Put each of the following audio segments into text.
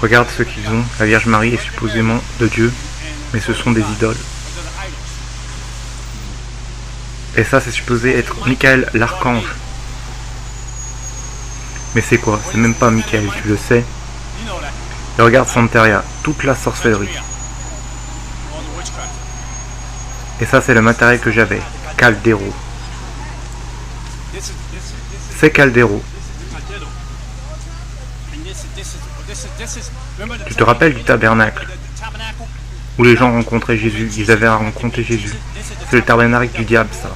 Regarde ce qu'ils ont. La Vierge Marie est supposément de Dieu, mais ce sont des idoles. Et ça, c'est supposé être Michael l'archange. Mais c'est quoi? C'est même pas Michael, tu le sais. Et regarde Santeria, toute la sorcellerie. Et ça, c'est le matériel que j'avais. Caldero. C'est Caldero. Tu te rappelles du tabernacle où les gens rencontraient Jésus, ils avaient rencontré Jésus. C'est le tabernacle du diable, ça.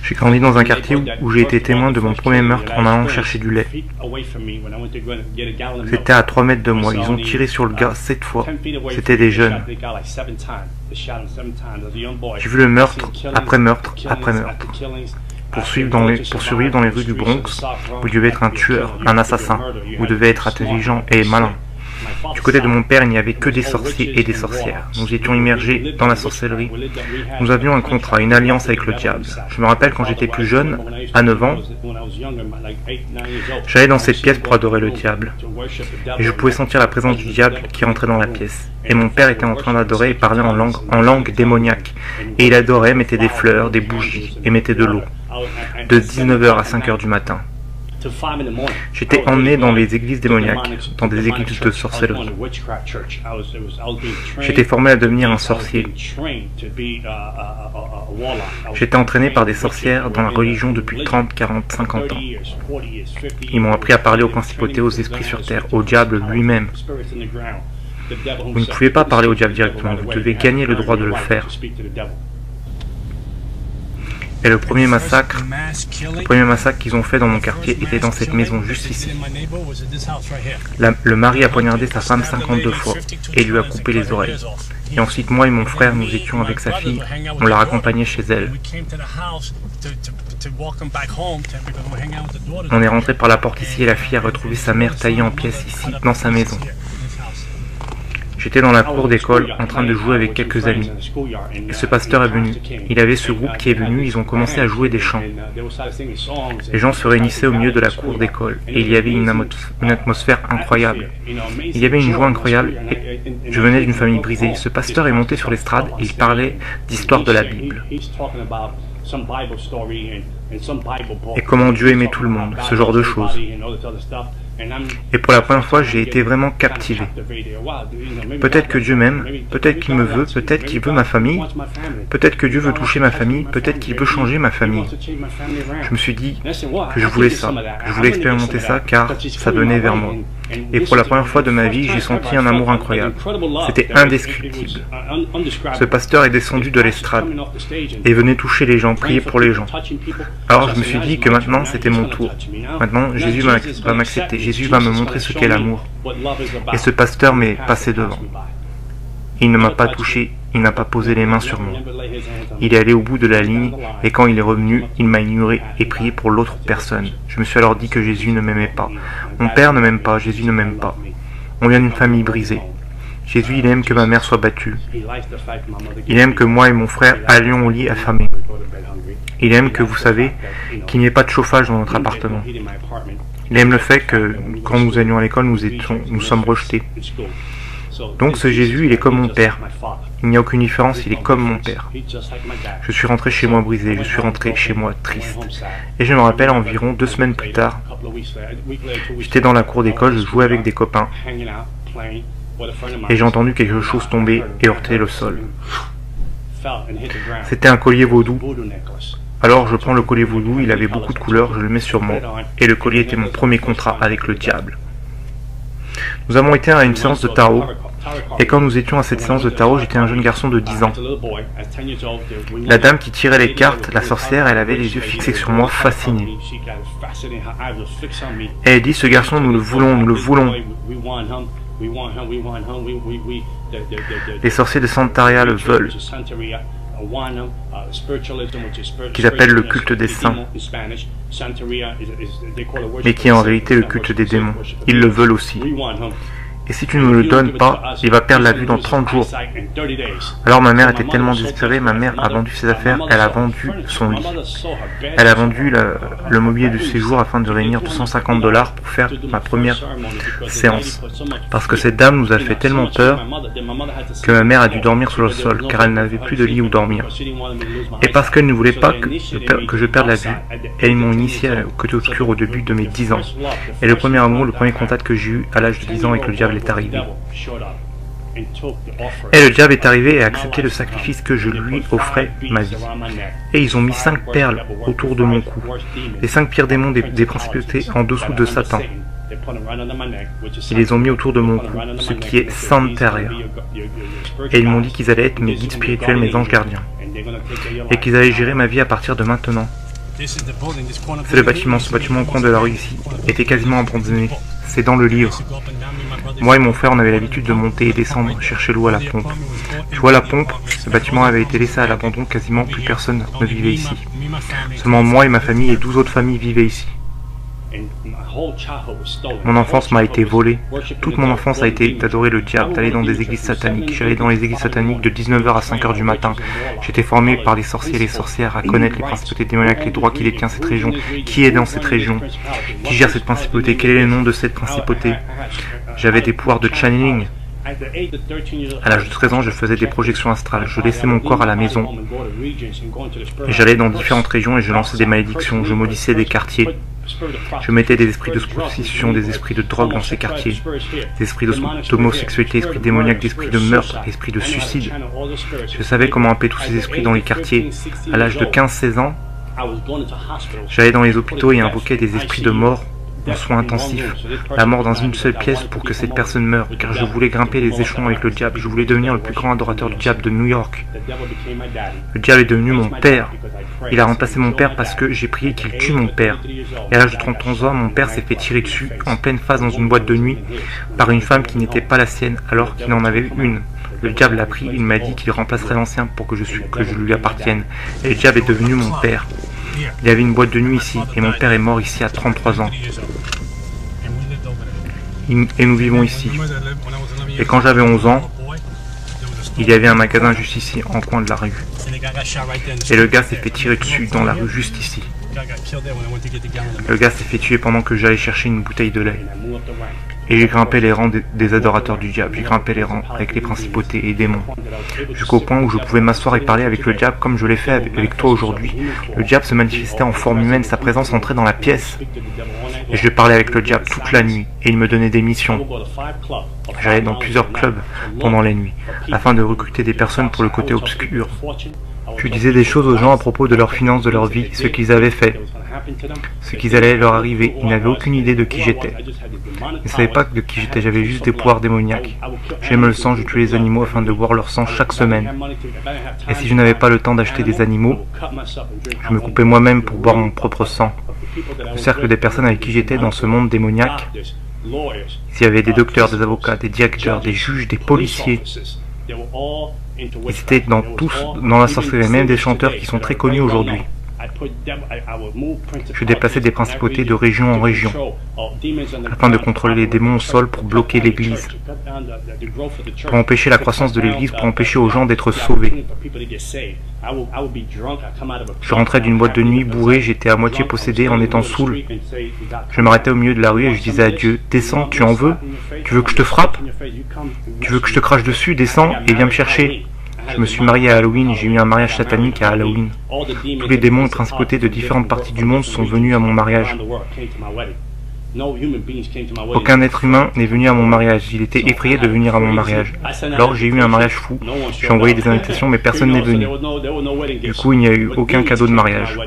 J'ai grandi dans un quartier où j'ai été témoin de mon premier meurtre en allant chercher du lait. C'était à 3 mètres de moi. Ils ont tiré sur le gars 7 fois. C'était des jeunes. J'ai vu le meurtre après meurtre après meurtre. Pour survivre dans les rues du Bronx, vous devez être un tueur, un assassin. Vous devez être intelligent et malin. Du côté de mon père, il n'y avait que des sorciers et des sorcières. Nous étions immergés dans la sorcellerie. Nous avions un contrat, une alliance avec le diable. Je me rappelle quand j'étais plus jeune, à 9 ans, j'allais dans cette pièce pour adorer le diable. Et je pouvais sentir la présence du diable qui rentrait dans la pièce. Et mon père était en train d'adorer et parlait en langue démoniaque. Et il adorait, mettait des fleurs, des bougies et mettait de l'eau. De 19h à 5h du matin. J'étais emmené dans les églises démoniaques, dans des églises de sorcellerie. J'étais formé à devenir un sorcier. J'étais entraîné par des sorcières dans la religion depuis 30, 40, 50 ans. Ils m'ont appris à parler aux principautés, aux esprits sur terre, au diable lui-même. Vous ne pouvez pas parler au diable directement, vous devez gagner le droit de le faire. Et le premier massacre qu'ils ont fait dans mon quartier était dans cette maison, juste ici. Le mari a poignardé sa femme 52 fois et lui a coupé les oreilles. Et ensuite, moi et mon frère, nous étions avec sa fille, on l'a raccompagnée chez elle. On est rentré par la porte ici et la fille a retrouvé sa mère taillée en pièces ici, dans sa maison. J'étais dans la cour d'école en train de jouer avec quelques amis. Et ce pasteur est venu. Il avait ce groupe qui est venu, ils ont commencé à jouer des chants. Les gens se réunissaient au milieu de la cour d'école et il y avait une atmosphère incroyable. Il y avait une joie incroyable et je venais d'une famille brisée. Ce pasteur est monté sur l'estrade et il parlait d'histoire de la Bible. Et comment Dieu aimait tout le monde, ce genre de choses. Et pour la première fois, j'ai été vraiment captivé. Peut-être que Dieu m'aime, peut-être qu'il me veut, peut-être qu'il veut ma famille, peut-être que Dieu veut toucher ma famille, peut-être qu'il veut changer ma famille. Je me suis dit que je voulais ça, que je voulais expérimenter ça car ça venait vers moi. Et pour la première fois de ma vie, j'ai senti un amour incroyable. C'était indescriptible. Ce pasteur est descendu de l'estrade et venait toucher les gens, prier pour les gens. Alors je me suis dit que maintenant c'était mon tour. Maintenant Jésus va m'accepter. Jésus va me montrer ce qu'est l'amour. Et ce pasteur m'est passé devant. Il ne m'a pas touché, il n'a pas posé les mains sur moi. Il est allé au bout de la ligne et quand il est revenu, il m'a ignoré et prié pour l'autre personne. Je me suis alors dit que Jésus ne m'aimait pas. Mon père ne m'aime pas, Jésus ne m'aime pas. On vient d'une famille brisée. Jésus, il aime que ma mère soit battue. Il aime que moi et mon frère allions au lit affamés. Il aime que, vous savez, qu'il n'y ait pas de chauffage dans notre appartement. Il aime le fait que, quand nous allions à l'école, nous sommes rejetés. Donc ce Jésus, il est comme mon père. Il n'y a aucune différence, il est comme mon père. Je suis rentré chez moi brisé, je suis rentré chez moi triste. Et je me rappelle environ 2 semaines plus tard, j'étais dans la cour d'école, je jouais avec des copains. Et j'ai entendu quelque chose tomber et heurter le sol. C'était un collier vaudou. Alors je prends le collier vaudou, il avait beaucoup de couleurs, je le mets sur moi. Et le collier était mon premier contrat avec le diable. Nous avons été à une séance de tarot. Et quand nous étions à cette séance de tarot, j'étais un jeune garçon de 10 ans. La dame qui tirait les cartes, la sorcière, elle avait les yeux fixés sur moi, fascinée. Et elle dit, ce garçon, nous le voulons, nous le voulons. Les sorciers de Santeria le veulent. qu'ils appellent le culte des saints, mais qui est en réalité le culte des démons. Ils le veulent aussi. Et si tu ne me le donnes pas, il va perdre la vue dans 30 jours. Alors ma mère était tellement désespérée, ma mère a vendu ses affaires, elle a vendu son lit. Elle a vendu le mobilier du séjour afin de réunir 250 $ pour faire ma première séance. Parce que cette dame nous a fait tellement peur que ma mère a dû dormir sur le sol, car elle n'avait plus de lit où dormir. Et parce qu'elle ne voulait pas que je perde la vue, elles m'ont initié au côté obscur au début de mes 10 ans. Et le premier amour, le premier contact que j'ai eu à l'âge de 10 ans avec le diable est arrivé. Et le diable est arrivé et a accepté le sacrifice que je lui offrais, ma vie. Et ils ont mis 5 perles autour de mon cou, les 5 pires démons des principautés en dessous de Satan. Ils les ont mis autour de mon cou, ce qui est Santeria. Et ils m'ont dit qu'ils allaient être mes guides spirituels, mes anges gardiens, et qu'ils allaient gérer ma vie à partir de maintenant. C'est le bâtiment, ce bâtiment au coin de la rue ici, était quasiment abandonné. C'est dans le livre. Moi et mon frère, on avait l'habitude de monter et descendre, chercher l'eau à la pompe. Tu vois la pompe? Ce bâtiment avait été laissé à l'abandon, quasiment plus personne ne vivait ici. Seulement moi et ma famille et 12 autres familles vivaient ici. Mon enfance m'a été volée. Toute mon enfance a été d'adorer le diable, d'aller dans des églises sataniques. J'allais dans les églises sataniques de 19 h à 5 h du matin. J'étais formé par les sorciers et les sorcières à connaître les principautés démoniaques, les droits qui détient cette région, qui est dans cette région, qui gère cette principauté, quel est le nom de cette principauté. J'avais des pouvoirs de channeling. À l'âge de 13 ans, je faisais des projections astrales. Je laissais mon corps à la maison. J'allais dans différentes régions et je lançais des malédictions. Je maudissais des quartiers. Je mettais des esprits de prostitution, des esprits de drogue dans ces quartiers, des esprits d'homosexualité, esprits démoniaques, des esprits de meurtre, des esprits de suicide. Je savais comment appeler tous ces esprits dans les quartiers. À l'âge de 15-16 ans, j'allais dans les hôpitaux et invoquais des esprits de mort en soins intensifs, la mort dans une seule pièce pour que cette personne meure, car je voulais grimper les échelons avec le diable, je voulais devenir le plus grand adorateur du diable de New York. Le diable est devenu mon père. Il a remplacé mon père parce que j'ai prié qu'il tue mon père. Et à l'âge de 31 ans, mon père s'est fait tirer dessus en pleine face dans une boîte de nuit par une femme qui n'était pas la sienne alors qu'il en avait une. Le diable l'a pris, il m'a dit qu'il remplacerait l'ancien pour que je lui appartienne. Et le diable est devenu mon père. Il y avait une boîte de nuit ici, et mon père est mort ici à 33 ans. Et nous vivons ici. Et quand j'avais 11 ans, il y avait un magasin juste ici, en coin de la rue. Et le gars s'est fait tirer dessus dans la rue juste ici. Le gars s'est fait tuer pendant que j'allais chercher une bouteille de lait. Et j'ai grimpé les rangs des adorateurs du diable, j'ai grimpé les rangs avec les principautés et démons, jusqu'au point où je pouvais m'asseoir et parler avec le diable comme je l'ai fait avec toi aujourd'hui. Le diable se manifestait en forme humaine, sa présence entrait dans la pièce. Et je parlais avec le diable toute la nuit, et il me donnait des missions. J'allais dans plusieurs clubs pendant la nuit, afin de recruter des personnes pour le côté obscur. Je disais des choses aux gens à propos de leurs finances, de leur vie, ce qu'ils avaient fait, ce qui allait leur arriver. Ils n'avaient aucune idée de qui j'étais. Ils ne savaient pas de qui j'étais, j'avais juste des pouvoirs démoniaques. J'aimais le sang, je tuais les animaux afin de boire leur sang chaque semaine. Et si je n'avais pas le temps d'acheter des animaux, je me coupais moi-même pour boire mon propre sang. Le cercle des personnes avec qui j'étais dans ce monde démoniaque, s'il y avait des docteurs, des avocats, des directeurs, des juges, des policiers, ils étaient dans la sorcellerie, même des chanteurs qui sont très connus aujourd'hui. Je déplaçais des principautés de région en région afin de contrôler les démons au sol pour bloquer l'église, pour empêcher la croissance de l'église, pour empêcher aux gens d'être sauvés. Je rentrais d'une boîte de nuit bourré, j'étais à moitié possédé en étant saoul. Je m'arrêtais au milieu de la rue et je disais à Dieu, descends, tu en veux? Tu veux que je te frappe? Tu veux que je te crache dessus? Descends et viens me chercher. Je me suis marié à Halloween, j'ai eu un mariage satanique à Halloween. Tous les démons et principautés de différentes parties du monde sont venus à mon mariage. Aucun être humain n'est venu à mon mariage, il était effrayé de venir à mon mariage. Alors j'ai eu un mariage fou, j'ai envoyé des invitations mais personne n'est venu. Du coup il n'y a eu aucun cadeau de mariage.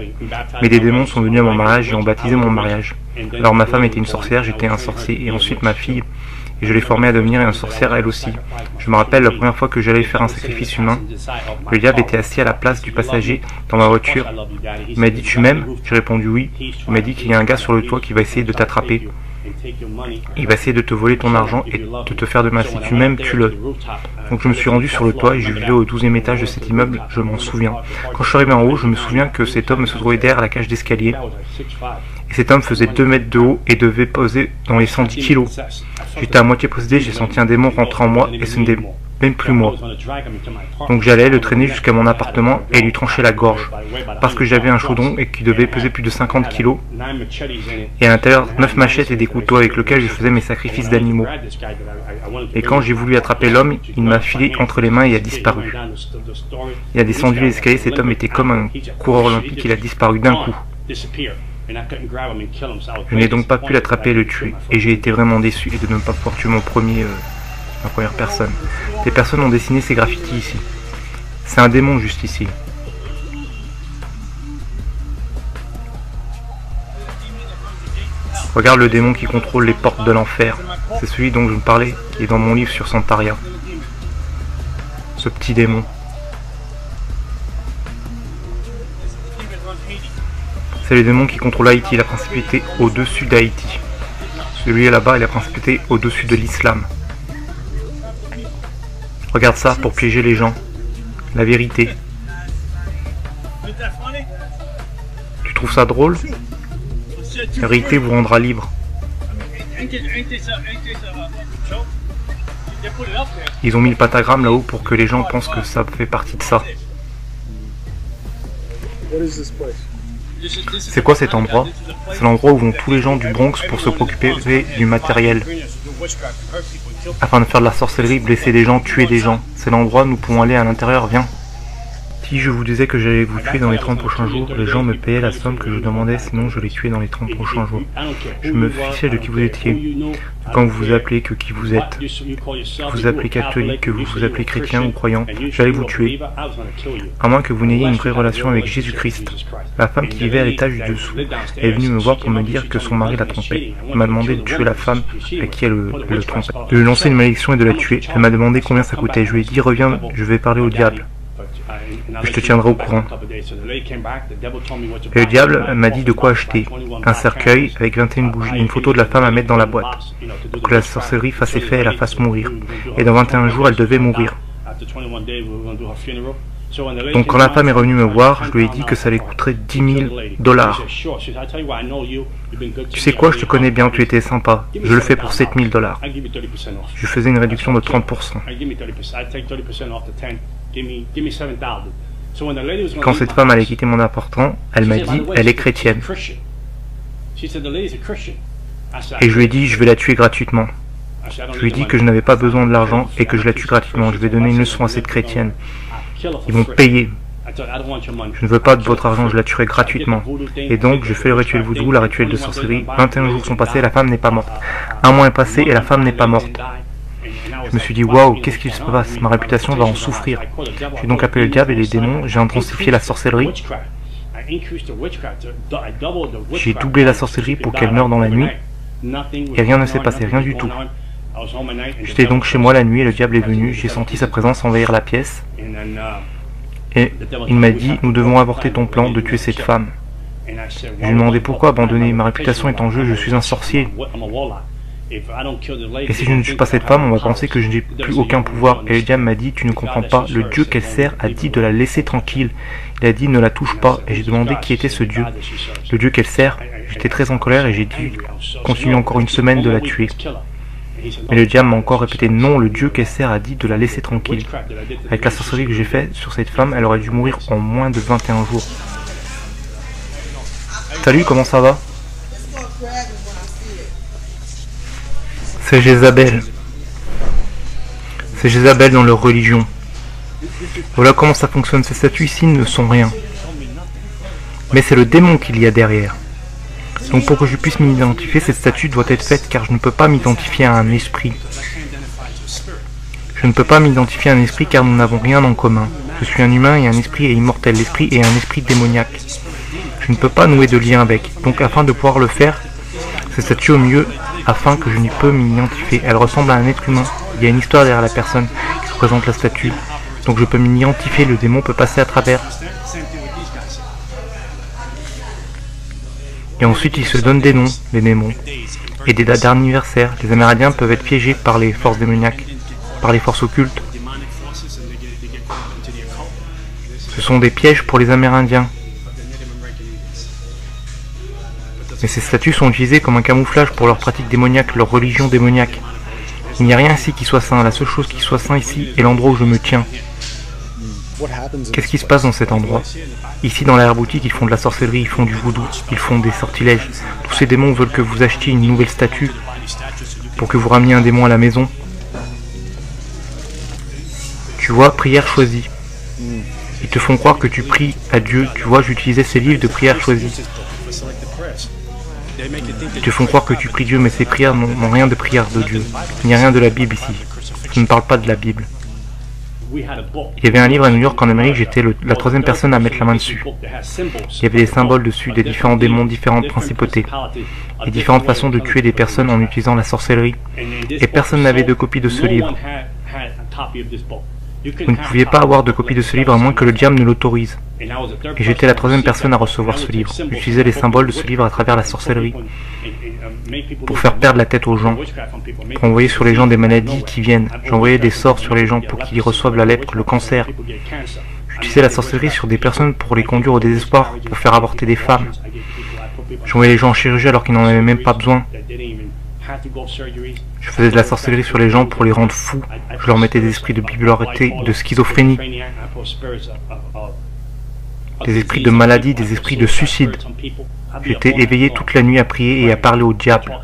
Mais des démons sont venus à mon mariage et ont baptisé mon mariage. Alors ma femme était une sorcière, j'étais un sorcier et ensuite ma fille... Et je l'ai formée à devenir une sorcière elle aussi. Je me rappelle la première fois que j'allais faire un sacrifice humain. Le diable était assis à la place du passager dans ma voiture. Il m'a dit, tu m'aimes? J'ai répondu oui. Il m'a dit qu'il y a un gars sur le toit qui va essayer de t'attraper. Il va essayer de te voler ton argent et de te faire de mal. Si tu m'aimes, tue-le. Donc je me suis rendu sur le toit et je vivais au 12e étage de cet immeuble, je m'en souviens. Quand je suis arrivé en haut, je me souviens que cet homme se trouvait derrière la cage d'escalier. Et cet homme faisait 2 mètres de haut et devait peser dans les 110 kilos. J'étais à moitié possédé, j'ai senti un démon rentrer en moi et ce n'était même plus moi. Donc j'allais le traîner jusqu'à mon appartement et lui trancher la gorge. Parce que j'avais un chaudron et qui devait peser plus de 50 kilos. Et à l'intérieur, 9 machettes et des couteaux avec lesquels je faisais mes sacrifices d'animaux. Et quand j'ai voulu attraper l'homme, il m'a filé entre les mains et a disparu. Il a descendu les escaliers, cet homme était comme un coureur olympique, il a disparu d'un coup. Je n'ai donc pas pu l'attraper et le tuer. Et j'ai été vraiment déçu de ne pas pouvoir tuer ma première personne. Des personnes ont dessiné ces graffitis ici. C'est un démon juste ici. Regarde le démon qui contrôle les portes de l'enfer. C'est celui dont je vous parlais, qui est dans mon livre sur Santaria. Ce petit démon. C'est le démon qui contrôle Haïti, la principauté au-dessus d'Haïti. Celui là-bas est la principauté au-dessus de l'islam. Regarde ça pour piéger les gens. La vérité. Tu trouves ça drôle? La vérité vous rendra libre. Ils ont mis le pentagramme là-haut pour que les gens pensent que ça fait partie de ça. C'est quoi cet endroit? C'est l'endroit où vont tous les gens du Bronx pour se préoccuper du matériel. Afin de faire de la sorcellerie, blesser des gens, tuer des gens. C'est l'endroit où nous pouvons aller à l'intérieur, viens. Si je vous disais que j'allais vous tuer dans les 30 prochains jours, les gens me payaient la somme que je demandais, sinon je les tuais dans les 30 prochains jours. Je me fichais de qui vous étiez, de quand vous vous appelez, que qui vous êtes. Que vous appelez catholique, que vous vous appelez chrétien ou croyant, j'allais vous tuer. À moins que vous n'ayez une vraie relation avec Jésus-Christ. La femme qui vivait à l'étage du dessous est venue me voir pour me dire que son mari la trompait. Elle m'a demandé de tuer la femme à qui elle le trompait. De lui lancer une malédiction et de la tuer. Elle m'a demandé combien ça coûtait. Je lui ai dit, reviens, je vais parler au diable. Je te tiendrai au courant. Et le diable m'a dit de quoi acheter. Un cercueil avec 21 bougies et une photo de la femme à mettre dans la boîte. Pour que la sorcellerie fasse effet et la fasse mourir. Et dans 21 jours, elle devait mourir. Donc quand la femme est revenue me voir, je lui ai dit que ça lui coûterait 10 000 $. Tu sais quoi, je te connais bien, tu étais sympa. Je le fais pour 7 000 $. Je faisais une réduction de 30%. Quand cette femme allait quitter mon appartement, elle m'a dit, elle est chrétienne. Et je lui ai dit, je vais la tuer gratuitement. Je lui ai dit que je n'avais pas besoin de l'argent et que je la tue gratuitement. Je vais donner une leçon à cette chrétienne. Ils vont payer. Je ne veux pas de votre argent, je la tuerai gratuitement. Et donc, je fais le rituel voodoo, la rituel de sorcellerie. 21 jours sont passés, la femme n'est pas morte. Un mois est passé et la femme n'est pas morte. Je me suis dit, waouh, qu'est-ce qui se passe? Ma réputation va en souffrir. J'ai donc appelé le diable et les démons, j'ai intensifié la sorcellerie. J'ai doublé la sorcellerie pour qu'elle meure dans la nuit. Et rien ne s'est passé, rien du tout. J'étais donc chez moi la nuit et le diable est venu. J'ai senti sa présence envahir la pièce. Et il m'a dit, nous devons avorter ton plan de tuer cette femme. Je lui ai demandé pourquoi abandonner. Ma réputation est en jeu, je suis un sorcier. Et si je ne tue pas cette femme, on va penser que je n'ai plus aucun pouvoir. Et le diable m'a dit, tu ne comprends pas, le Dieu qu'elle sert a dit de la laisser tranquille. Il a dit, ne la touche pas. Et j'ai demandé qui était ce Dieu. Le Dieu qu'elle sert. J'étais très en colère et j'ai dit, continue encore une semaine de la tuer. Mais le diable m'a encore répété, non, le Dieu qu'elle sert a dit de la laisser tranquille. Avec la sorcellerie que j'ai faite sur cette femme, elle aurait dû mourir en moins de 21 jours. Salut, comment ça va? C'est Jézabel. C'est Jézabel dans leur religion. Voilà comment ça fonctionne. Ces statues ici ne sont rien. Mais c'est le démon qu'il y a derrière. Donc pour que je puisse m'identifier, cette statue doit être faite car je ne peux pas m'identifier à un esprit. Je ne peux pas m'identifier à un esprit car nous n'avons rien en commun. Je suis un humain et un esprit est immortel. L'esprit est un esprit démoniaque. Je ne peux pas nouer de lien avec. Donc afin de pouvoir le faire, cette statue au mieux, afin que je n'y peux m'identifier. Elle ressemble à un être humain. Il y a une histoire derrière la personne qui représente la statue. Donc je peux m'identifier, le démon peut passer à travers. Et ensuite ils se donnent des noms, les démons, et des dates d'anniversaire. Les Amérindiens peuvent être piégés par les forces démoniaques, par les forces occultes. Ce sont des pièges pour les Amérindiens. Mais ces statues sont utilisées comme un camouflage pour leurs pratiques démoniaques, leur religion démoniaque. Il n'y a rien ici qui soit saint. La seule chose qui soit saint ici est l'endroit où je me tiens. Qu'est-ce qui se passe dans cet endroit? Ici, dans l'arrière-boutique, ils font de la sorcellerie, ils font du voodoo, ils font des sortilèges. Tous ces démons veulent que vous achetiez une nouvelle statue pour que vous rameniez un démon à la maison. Tu vois, prière choisie. Ils te font croire que tu pries à Dieu. Tu vois, j'utilisais ces livres de prière choisie. Ils te font croire que tu pries Dieu, mais ces prières n'ont rien de prière de Dieu. Il n'y a rien de la Bible ici. Je ne parle pas de la Bible. Il y avait un livre à New York en Amérique, j'étais la troisième personne à mettre la main dessus. Il y avait des symboles dessus, des différents démons, différentes principautés, et différentes façons de tuer des personnes en utilisant la sorcellerie. Et personne n'avait de copie de ce livre. Vous ne pouviez pas avoir de copie de ce livre à moins que le diable ne l'autorise. Et j'étais la troisième personne à recevoir ce livre. J'utilisais les symboles de ce livre à travers la sorcellerie, pour faire perdre la tête aux gens, pour envoyer sur les gens des maladies qui viennent. J'envoyais des sorts sur les gens pour qu'ils reçoivent la lèpre, le cancer. J'utilisais la sorcellerie sur des personnes pour les conduire au désespoir, pour faire avorter des femmes. J'envoyais les gens en chirurgie alors qu'ils n'en avaient même pas besoin. Je faisais de la sorcellerie sur les gens pour les rendre fous. Je leur mettais des esprits de bipolarité, de schizophrénie, des esprits de maladie, des esprits de suicide. J'étais éveillé toute la nuit à prier et à parler au diable.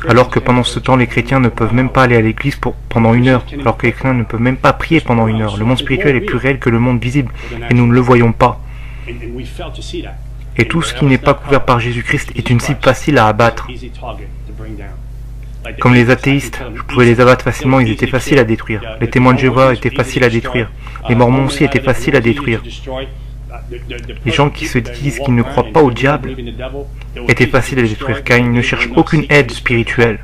Alors que pendant ce temps, les chrétiens ne peuvent même pas aller à l'église pendant 1 heure. Alors que les chrétiens ne peuvent même pas prier pendant 1 heure. Le monde spirituel est plus réel que le monde visible. Et nous ne le voyons pas. Et tout ce qui n'est pas couvert par Jésus-Christ est une cible facile à abattre. Comme les athéistes, je pouvais les abattre facilement, ils étaient faciles à détruire. Les témoins de Jéhovah étaient faciles à détruire. Les mormons aussi étaient faciles à détruire. Les gens qui se disent qu'ils ne croient pas au diable étaient faciles à détruire, car ils ne cherchent aucune aide spirituelle.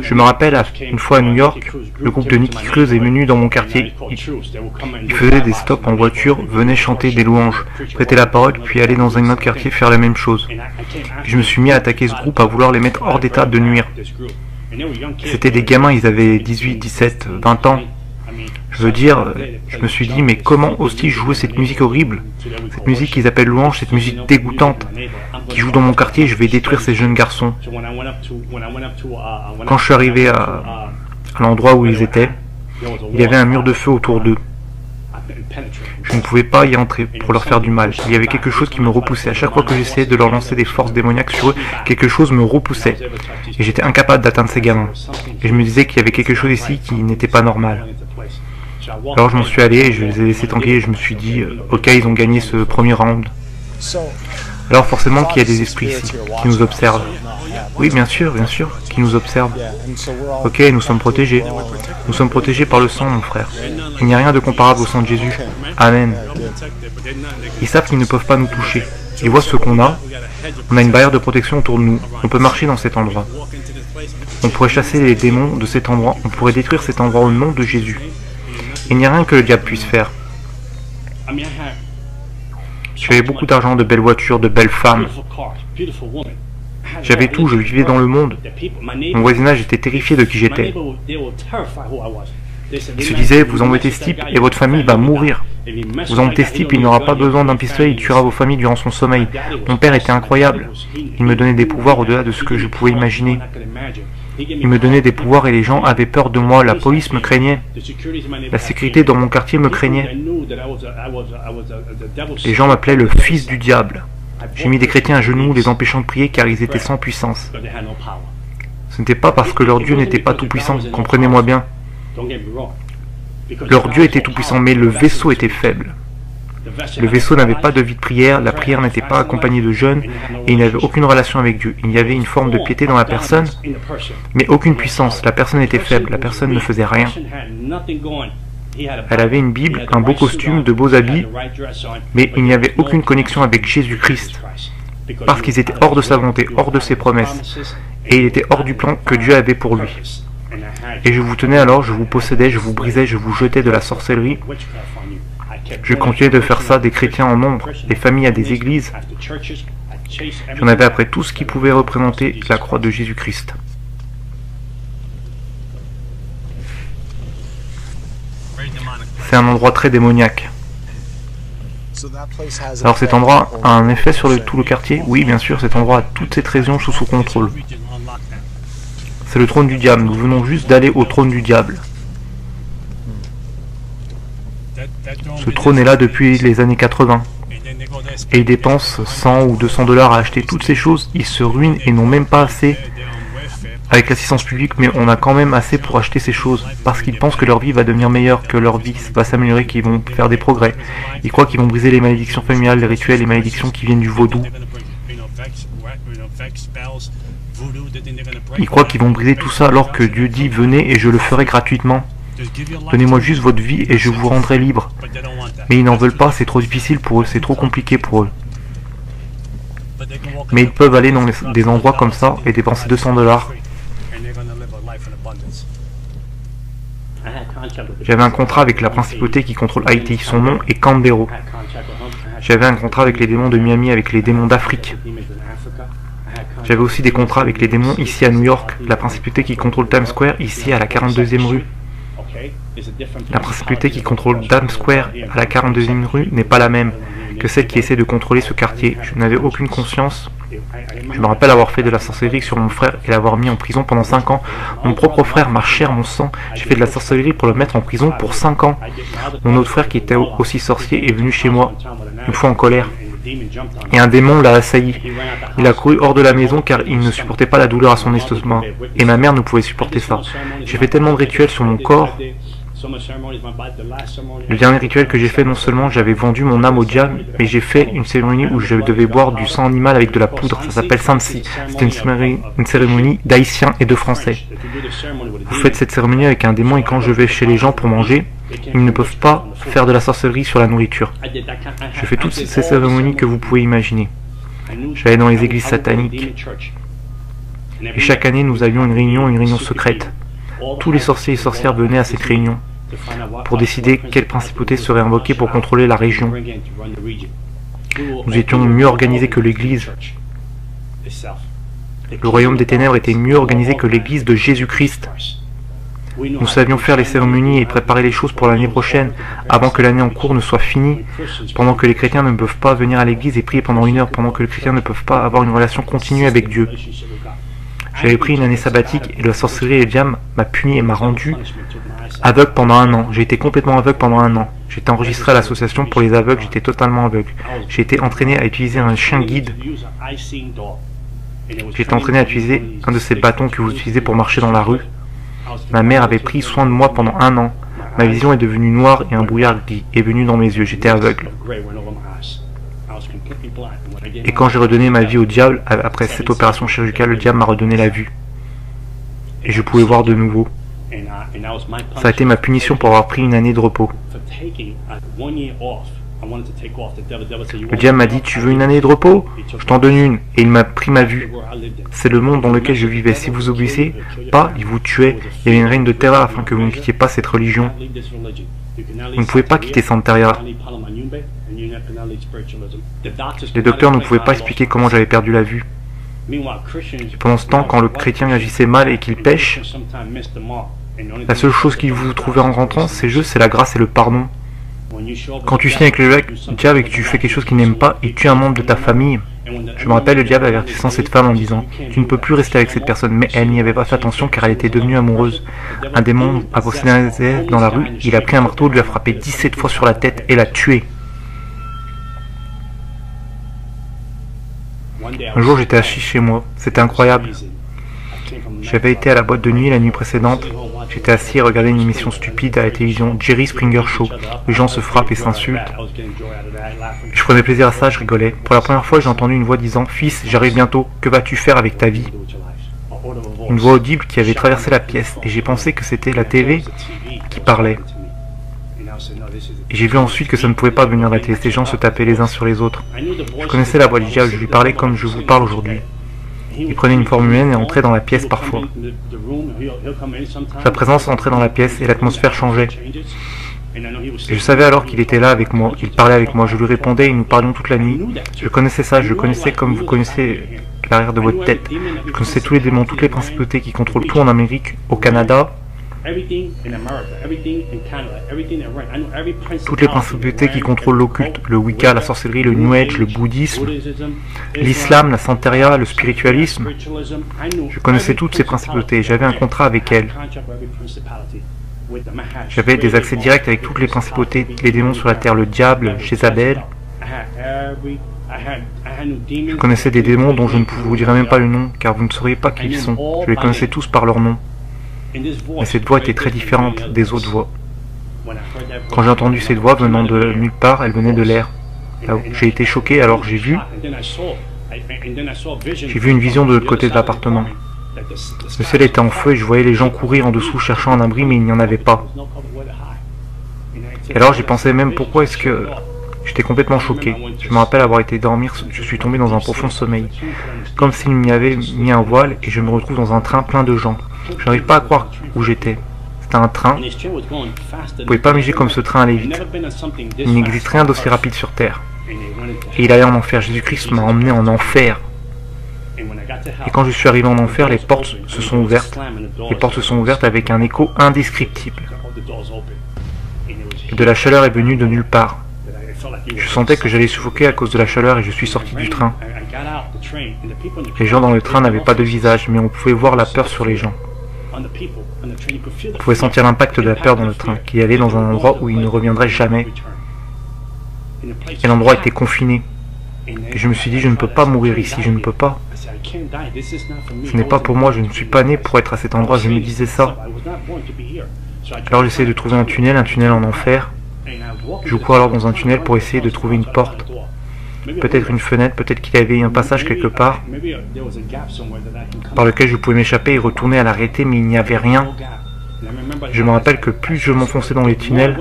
Je me rappelle, une fois à New York, le groupe de Nicky Cruz est venu dans mon quartier. Ils faisaient des stops en voiture, venaient chanter des louanges, prêter la parole, puis aller dans un autre quartier faire la même chose. Je me suis mis à attaquer ce groupe, à vouloir les mettre hors d'état de nuire. C'était des gamins, ils avaient 18, 17, 20 ans. Je veux dire, je me suis dit, mais comment osent-ils jouer cette musique horrible? Cette musique qu'ils appellent louange, cette musique dégoûtante, qui joue dans mon quartier, je vais détruire ces jeunes garçons. Quand je suis arrivé à l'endroit où ils étaient, il y avait un mur de feu autour d'eux. Je ne pouvais pas y entrer pour leur faire du mal. Il y avait quelque chose qui me repoussait. À chaque fois que j'essayais de leur lancer des forces démoniaques sur eux, quelque chose me repoussait. Et j'étais incapable d'atteindre ces gamins. Et je me disais qu'il y avait quelque chose ici qui n'était pas normal. Alors je m'en suis allé et je les ai laissés tranquilles et je me suis dit, ok, ils ont gagné ce premier round. Alors forcément qu'il y a des esprits ici, qui nous observent. Oui, bien sûr, qui nous observent. Ok, nous sommes protégés. Nous sommes protégés par le sang, mon frère. Il n'y a rien de comparable au sang de Jésus. Amen. Ils savent qu'ils ne peuvent pas nous toucher. Ils voient ce qu'on a. On a une barrière de protection autour de nous. On peut marcher dans cet endroit. On pourrait chasser les démons de cet endroit. On pourrait détruire cet endroit au nom de Jésus. Il n'y a rien que le diable puisse faire. J'avais beaucoup d'argent, de belles voitures, de belles femmes. J'avais tout, je vivais dans le monde. Mon voisinage était terrifié de qui j'étais. Ils se disaient, vous embêtez ce type et votre famille va mourir. Vous embêtez ce type, il n'aura pas besoin d'un pistolet, il tuera vos familles durant son sommeil. Mon père était incroyable. Il me donnait des pouvoirs au-delà de ce que je pouvais imaginer. Il me donnait des pouvoirs et les gens avaient peur de moi, la police me craignait. La sécurité dans mon quartier me craignait. Les gens m'appelaient le fils du diable. J'ai mis des chrétiens à genoux, les empêchant de prier car ils étaient sans puissance. Ce n'était pas parce que leur Dieu n'était pas tout puissant, comprenez-moi bien. Leur Dieu était tout puissant, mais le vaisseau était faible. Le vaisseau n'avait pas de vie de prière, la prière n'était pas accompagnée de jeûne, et il n'avait aucune relation avec Dieu. Il y avait une forme de piété dans la personne, mais aucune puissance. La personne était faible, la personne ne faisait rien. Elle avait une Bible, un beau costume, de beaux habits, mais il n'y avait aucune connexion avec Jésus-Christ, parce qu'ils étaient hors de sa volonté, hors de ses promesses, et il était hors du plan que Dieu avait pour lui. Et je vous tenais alors, je vous possédais, je vous brisais, je vous jetais de la sorcellerie. Je continuais de faire ça, des chrétiens en nombre, des familles à des églises. J'en avais après tout ce qui pouvait représenter la croix de Jésus-Christ. C'est un endroit très démoniaque. Alors cet endroit a un effet sur tout le quartier? Oui, bien sûr, cet endroit a toute cette région sous son contrôle. C'est le trône du diable, nous venons juste d'aller au trône du diable. Ce trône est là depuis les années 80. Et ils dépensent 100 ou 200 $ à acheter toutes ces choses, ils se ruinent et n'ont même pas assez avec l'assistance publique, mais on a quand même assez pour acheter ces choses, parce qu'ils pensent que leur vie va devenir meilleure, que leur vie va s'améliorer, qu'ils vont faire des progrès. Ils croient qu'ils vont briser les malédictions familiales, les rituels, les malédictions qui viennent du vaudou. Ils croient qu'ils vont briser tout ça alors que Dieu dit « Venez et je le ferai gratuitement. Donnez-moi juste votre vie et je vous rendrai libre. » Mais ils n'en veulent pas, c'est trop difficile pour eux, c'est trop compliqué pour eux. Mais ils peuvent aller dans des endroits comme ça et dépenser 200 $. J'avais un contrat avec la principauté qui contrôle Haïti, son nom est Canberra. J'avais un contrat avec les démons de Miami, avec les démons d'Afrique. J'avais aussi des contrats avec les démons ici à New York, la principauté qui contrôle Times Square, ici à la 42e rue. La principauté qui contrôle Times Square à la 42e rue n'est pas la même que celle qui essaie de contrôler ce quartier. Je n'avais aucune conscience. Je me rappelle avoir fait de la sorcellerie sur mon frère et l'avoir mis en prison pendant 5 ans. Mon propre frère, ma chair, mon sang, j'ai fait de la sorcellerie pour le mettre en prison pour 5 ans. Mon autre frère qui était aussi sorcier est venu chez moi, une fois en colère. Et un démon l'a assailli. Il a couru hors de la maison car il ne supportait pas la douleur à son estomac. Et ma mère ne pouvait supporter ça. J'ai fait tellement de rituels sur mon corps. Le dernier rituel que j'ai fait, non seulement j'avais vendu mon âme au diable, mais j'ai fait une cérémonie où je devais boire du sang animal avec de la poudre. Ça s'appelle Samsi. C'était une cérémonie d'Haïtiens et de Français. Vous faites cette cérémonie avec un démon et quand je vais chez les gens pour manger, ils ne peuvent pas faire de la sorcellerie sur la nourriture. Je fais toutes ces cérémonies que vous pouvez imaginer. J'allais dans les églises sataniques. Et chaque année, nous avions une réunion secrète. Tous les sorciers et sorcières venaient à cette réunion pour décider quelle principauté serait invoquée pour contrôler la région. Nous étions mieux organisés que l'Église. Le royaume des ténèbres était mieux organisé que l'Église de Jésus-Christ. Nous savions faire les cérémonies et préparer les choses pour l'année prochaine, avant que l'année en cours ne soit finie, pendant que les chrétiens ne peuvent pas venir à l'église et prier pendant 1 heure, pendant que les chrétiens ne peuvent pas avoir une relation continue avec Dieu. J'avais pris une année sabbatique et la sorcellerie et le diable m'a puni et m'a rendu aveugle pendant 1 an. J'ai été complètement aveugle pendant 1 an. J'étais enregistré à l'association pour les aveugles, j'étais totalement aveugle. J'ai été entraîné à utiliser un chien guide. J'ai été entraîné à utiliser un de ces bâtons que vous utilisez pour marcher dans la rue. Ma mère avait pris soin de moi pendant 1 an. Ma vision est devenue noire et un brouillard gris est venu dans mes yeux. J'étais aveugle. Et quand j'ai redonné ma vie au diable, après cette opération chirurgicale, le diable m'a redonné la vue. Et je pouvais voir de nouveau. Ça a été ma punition pour avoir pris 1 année de repos. Le diable m'a dit, tu veux 1 année de repos? Je t'en donne une. Et il m'a pris ma vue. C'est le monde dans lequel je vivais. Si vous obéissez pas, il vous tuait. Il y avait une règne de terreur afin que vous ne quittiez pas cette religion. Vous ne pouvez pas quitter Santeria. Les docteurs ne pouvaient pas expliquer comment j'avais perdu la vue. Et pendant ce temps, quand le chrétien agissait mal et qu'il pêche, la seule chose qu'il vous trouvait en rentrant, c'est la grâce et le pardon. Quand tu signes avec le diable et que tu fais quelque chose qu'il n'aime pas, il tue un membre de ta famille. Je me rappelle le diable avertissant cette femme en disant « Tu ne peux plus rester avec cette personne », mais elle n'y avait pas fait attention car elle était devenue amoureuse. Un démon a possédé un désert dans la rue, il a pris un marteau, lui a frappé 17 fois sur la tête et l'a tué. Un jour j'étais assis chez moi, c'était incroyable. J'avais été à la boîte de nuit la nuit précédente. J'étais assis et regardais une émission stupide à la télévision, Jerry Springer Show. Les gens se frappent et s'insultent. Je prenais plaisir à ça, je rigolais. Pour la première fois, j'ai entendu une voix disant « Fils, j'arrive bientôt, que vas-tu faire avec ta vie ?» Une voix audible qui avait traversé la pièce, et j'ai pensé que c'était la TV qui parlait. Et j'ai vu ensuite que ça ne pouvait pas venir de la télé, ces gens se tapaient les uns sur les autres. Je connaissais la voix du diable, je lui parlais comme je vous parle aujourd'hui. Il prenait une forme humaine et entrait dans la pièce parfois. Sa présence entrait dans la pièce et l'atmosphère changeait. Et je savais alors qu'il était là avec moi, il parlait avec moi, je lui répondais et nous parlions toute la nuit. Je connaissais ça, je connaissais comme vous connaissez l'arrière de votre tête. Je connaissais tous les démons, toutes les principautés qui contrôlent tout en Amérique, au Canada. Toutes les principautés qui contrôlent l'occulte, le Wicca, la sorcellerie, le New Age, le bouddhisme, l'islam, la santeria, le spiritualisme. Je connaissais toutes ces principautés, j'avais un contrat avec elles. J'avais des accès directs avec toutes les principautés, les démons sur la terre, le diable, Jézabel. Je connaissais des démons dont je ne vous dirai même pas le nom, car vous ne sauriez pas qui ils sont. Je les connaissais tous par leur nom. Mais cette voix était très différente des autres voix. Quand j'ai entendu cette voix venant de nulle part, elle venait de l'air. J'ai été choqué, alors j'ai vu une vision de l'autre côté de l'appartement. Le ciel était en feu et je voyais les gens courir en dessous cherchant un abri, mais il n'y en avait pas. Et alors j'ai pensé même pourquoi est-ce que... J'étais complètement choqué. Je me rappelle avoir été dormir, je suis tombé dans un profond sommeil. Comme s'il m'y avait mis un voile et je me retrouve dans un train plein de gens. Je n'arrive pas à croire où j'étais. C'était un train. Vous ne pouvez pas imaginer comme ce train allait vite. Il n'existe rien d'aussi rapide sur Terre. Et il allait en enfer. Jésus-Christ m'a emmené en enfer. Et quand je suis arrivé en enfer, les portes se sont ouvertes. Les portes se sont ouvertes avec un écho indescriptible. Et de la chaleur est venue de nulle part. Je sentais que j'allais suffoquer à cause de la chaleur et je suis sorti du train. Les gens dans le train n'avaient pas de visage, mais on pouvait voir la peur sur les gens. On pouvait sentir l'impact de la peur dans le train, qui allait dans un endroit où il ne reviendrait jamais. Et l'endroit était confiné. Et je me suis dit, je ne peux pas mourir ici, je ne peux pas. Ce n'est pas pour moi, je ne suis pas né pour être à cet endroit, je me disais ça. Alors j'essayais de trouver un tunnel en enfer. Je cours alors dans un tunnel pour essayer de trouver une porte. Peut-être une fenêtre, peut-être qu'il y avait un passage quelque part par lequel je pouvais m'échapper et retourner à la réalité, mais il n'y avait rien. Je me rappelle que plus je m'enfonçais dans les tunnels,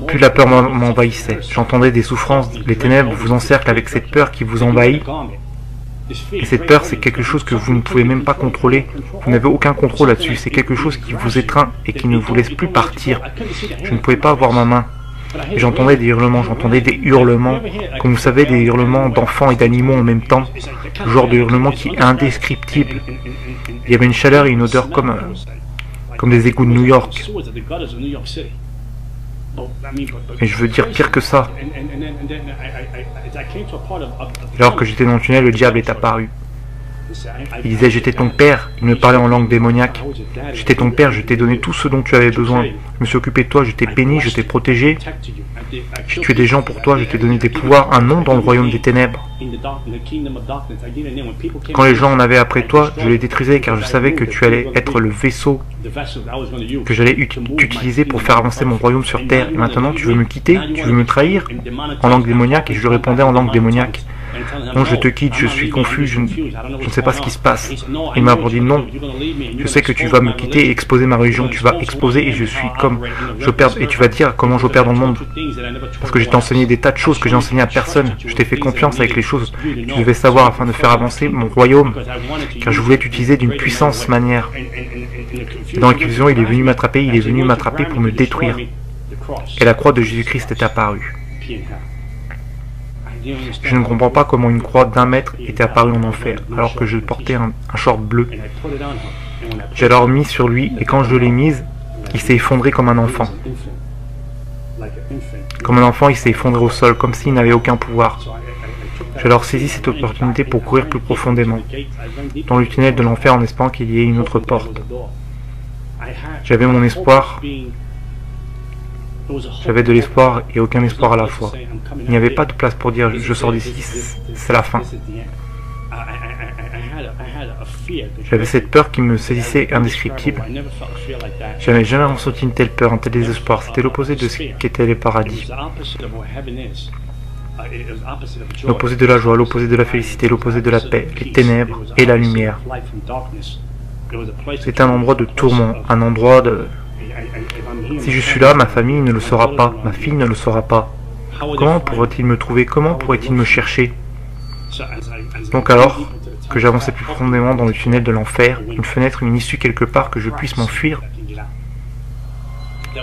plus la peur m'envahissait. J'entendais des souffrances, les ténèbres vous encerclent avec cette peur qui vous envahit. Et cette peur, c'est quelque chose que vous ne pouvez même pas contrôler. Vous n'avez aucun contrôle là-dessus. C'est quelque chose qui vous étreint et qui ne vous laisse plus partir. Je ne pouvais pas avoir ma main. J'entendais des hurlements, comme vous savez, des hurlements d'enfants et d'animaux en même temps. Le genre de hurlement qui est indescriptible. Il y avait une chaleur et une odeur comme des égouts de New York. Mais je veux dire pire que ça. Alors que j'étais dans le tunnel, le diable est apparu. Il disait, j'étais ton père. Il me parlait en langue démoniaque. J'étais ton père, je t'ai donné tout ce dont tu avais besoin. Je me suis occupé de toi, je t'ai béni, je t'ai protégé. J'ai tué des gens pour toi, je t'ai donné des pouvoirs, un nom dans le royaume des ténèbres. Quand les gens en avaient après toi, je les détruisais car je savais que tu allais être le vaisseau que j'allais utiliser pour faire avancer mon royaume sur terre. Et maintenant, tu veux me quitter? Tu veux me trahir? En langue démoniaque, et je lui répondais en langue démoniaque. Non, je te quitte, je suis confus, je ne sais pas ce qui se passe. Il m'a dit non, je sais que tu vas me quitter et exposer ma religion, tu vas exposer et je suis comme j'opère, et tu vas dire comment j'opère dans le monde. Parce que je t'ai enseigné des tas de choses que j'ai enseignées à personne. Je t'ai fait confiance avec les choses que tu devais savoir afin de faire avancer mon royaume, car je voulais t'utiliser d'une puissance manière. Et dans l'inquisition, il est venu m'attraper pour me détruire. Et la croix de Jésus-Christ est apparue. Je ne comprends pas comment une croix d'1 mètre était apparue en enfer, alors que je portais un short bleu. J'ai alors mis sur lui, et quand je l'ai mise, il s'est effondré comme un enfant. Comme un enfant, il s'est effondré au sol, comme s'il n'avait aucun pouvoir. J'ai alors saisi cette opportunité pour courir plus profondément, dans le tunnel de l'enfer en espérant qu'il y ait une autre porte. J'avais mon espoir. J'avais de l'espoir et aucun espoir à la fois. Il n'y avait pas de place pour dire je sors d'ici, c'est la fin. J'avais cette peur qui me saisissait indescriptible. J'avais jamais ressenti une telle peur, un tel désespoir. C'était l'opposé de ce qu'étaient les paradis. L'opposé de la joie, l'opposé de la félicité, l'opposé de la paix, les ténèbres et la lumière. C'était un endroit de tourment, un endroit de... Si je suis là, ma famille ne le saura pas, ma fille ne le saura pas. Comment pourrait-il me trouver? Comment pourrait-il me chercher? Donc alors que j'avançais plus profondément dans le tunnel de l'enfer, une fenêtre, une issue quelque part que je puisse m'enfuir,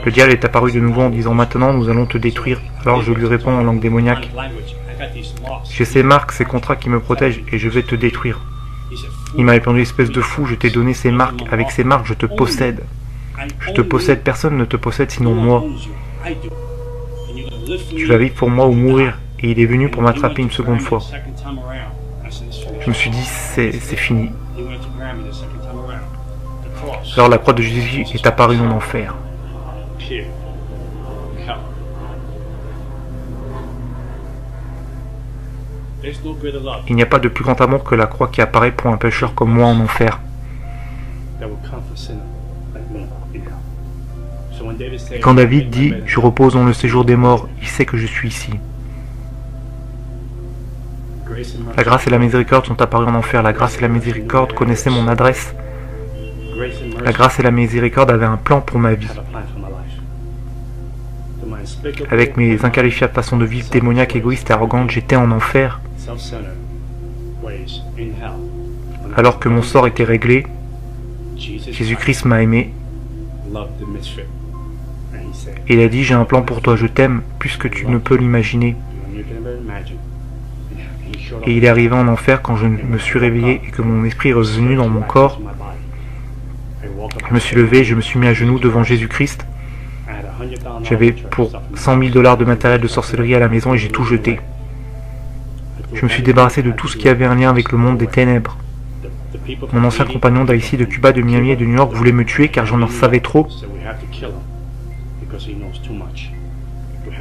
Le diable est apparu de nouveau en disant « Maintenant, nous allons te détruire ». Alors je lui réponds en langue démoniaque « J'ai ces marques, ces contrats qui me protègent et je vais te détruire ». Il m'a répondu « Espèce de fou, je t'ai donné ces marques. Avec ces marques, je te possède. Je te possède, personne ne te possède sinon moi. Tu vas vivre pour moi ou mourir. » Et il est venu pour m'attraper une seconde fois. Je me suis dit, c'est fini. Alors la croix de Jésus est apparue en enfer. Il n'y a pas de plus grand amour que la croix qui apparaît pour un pécheur comme moi en enfer. Et quand David dit « Je repose dans le séjour des morts », il sait que je suis ici. La grâce et la miséricorde sont apparues en enfer. La grâce et la miséricorde connaissaient mon adresse. La grâce et la miséricorde avaient un plan pour ma vie. Avec mes inqualifiables façons de vivre démoniaques, égoïstes et arrogantes, j'étais en enfer. Alors que mon sort était réglé, Jésus-Christ m'a aimé. Et il a dit, j'ai un plan pour toi, je t'aime plus que tu ne peux l'imaginer. Et il est arrivé en enfer quand je me suis réveillé et que mon esprit est revenu dans mon corps. Je me suis levé, je me suis mis à genoux devant Jésus-Christ. J'avais pour 100 000 $ de matériel de sorcellerie à la maison et j'ai tout jeté. Je me suis débarrassé de tout ce qui avait un lien avec le monde des ténèbres. Mon ancien compagnon d'Haïti, de Cuba, de Miami et de New York voulait me tuer car j'en savais trop.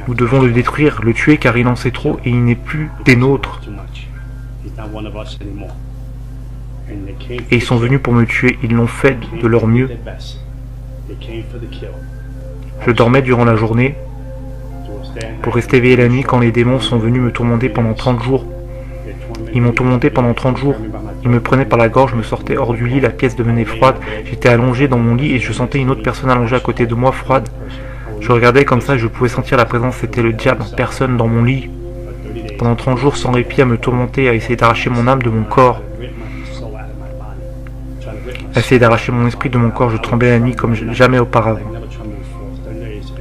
Nous devons le détruire, le tuer car il en sait trop et il n'est plus des nôtres. Et ils sont venus pour me tuer, ils l'ont fait de leur mieux. Je dormais durant la journée pour rester éveillé la nuit quand les démons sont venus me tourmenter pendant 30 jours. Ils m'ont tourmenté pendant 30 jours. Ils me prenaient par la gorge, me sortaient hors du lit, la pièce devenait froide. J'étais allongé dans mon lit et je sentais une autre personne allongée à côté de moi, froide. Je regardais comme ça et je pouvais sentir la présence, c'était le diable en personne dans mon lit. Pendant 30 jours sans répit à me tourmenter, à essayer d'arracher mon âme de mon corps. À essayer d'arracher mon esprit de mon corps, je tremblais la nuit comme jamais auparavant.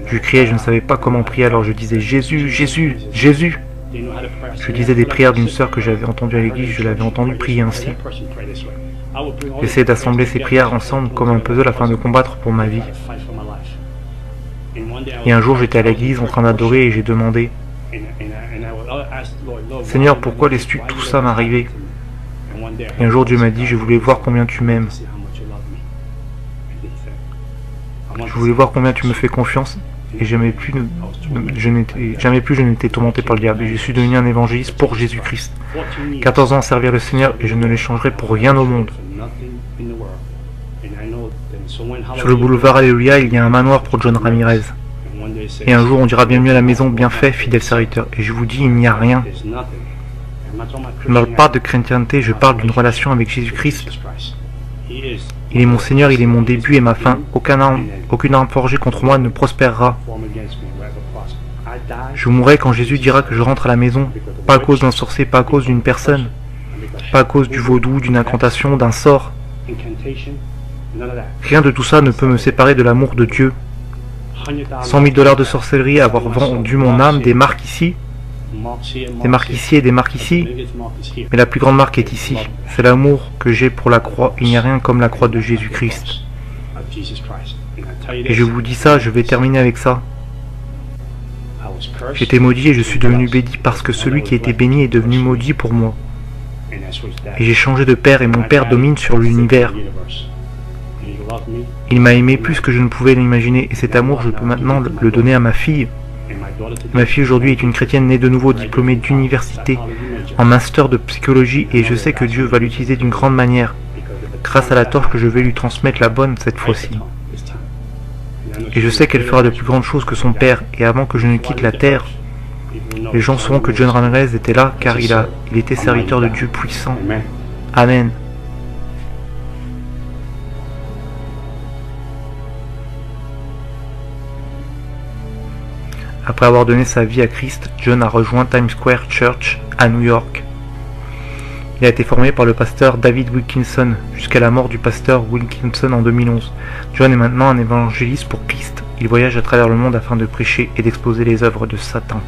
Je criais, je ne savais pas comment prier, alors je disais « Jésus, Jésus, Jésus !» Je disais des prières d'une sœur que j'avais entendue à l'église, je l'avais entendue prier ainsi. J'essayais d'assembler ces prières ensemble comme un puzzle afin de combattre pour ma vie. Et un jour j'étais à l'église en train d'adorer et j'ai demandé « Seigneur, pourquoi laisses-tu tout ça m'arriver ?» Et un jour Dieu m'a dit « Je voulais voir combien tu m'aimes. Je voulais voir combien tu me fais confiance. » Et jamais plus je n'étais tourmenté par le diable. Et je suis devenu un évangéliste pour Jésus-Christ. 14 ans à servir le Seigneur et je ne l'échangerai pour rien au monde. Sur le boulevard Alléluia, il y a un manoir pour John Ramirez. Et un jour on dira bienvenue à la maison, bien fait, fidèle serviteur. Et je vous dis, il n'y a rien. Je ne parle pas de chrétienté, je parle d'une relation avec Jésus-Christ. Il est mon Seigneur, il est mon début et ma fin. Aucune arme forgée contre moi ne prospérera. Je mourrai quand Jésus dira que je rentre à la maison, pas à cause d'un sorcier, pas à cause d'une personne, pas à cause du vaudou, d'une incantation, d'un sort. Rien de tout ça ne peut me séparer de l'amour de Dieu. 100 000 $ de sorcellerie, avoir vendu mon âme, des marques ici, des marques ici et des marques ici, mais la plus grande marque est ici. C'est l'amour que j'ai pour la croix. Il n'y a rien comme la croix de Jésus-Christ. Et je vous dis ça, je vais terminer avec ça. J'étais maudit et je suis devenu béni parce que celui qui était béni est devenu maudit pour moi. Et j'ai changé de père et mon père domine sur l'univers. Il m'a aimé plus que je ne pouvais l'imaginer et cet amour je peux maintenant le donner à ma fille. Ma fille aujourd'hui est une chrétienne née de nouveau, diplômée d'université, en master de psychologie et je sais que Dieu va l'utiliser d'une grande manière, grâce à la torche que je vais lui transmettre la bonne cette fois-ci. Et je sais qu'elle fera de plus grandes choses que son père et avant que je ne quitte la terre, les gens sauront que John Ramirez était là car il était serviteur de Dieu puissant. Amen. Après avoir donné sa vie à Christ, John a rejoint Times Square Church à New York. Il a été formé par le pasteur David Wilkinson jusqu'à la mort du pasteur Wilkinson en 2011. John est maintenant un évangéliste pour Christ. Il voyage à travers le monde afin de prêcher et d'exposer les œuvres de Satan.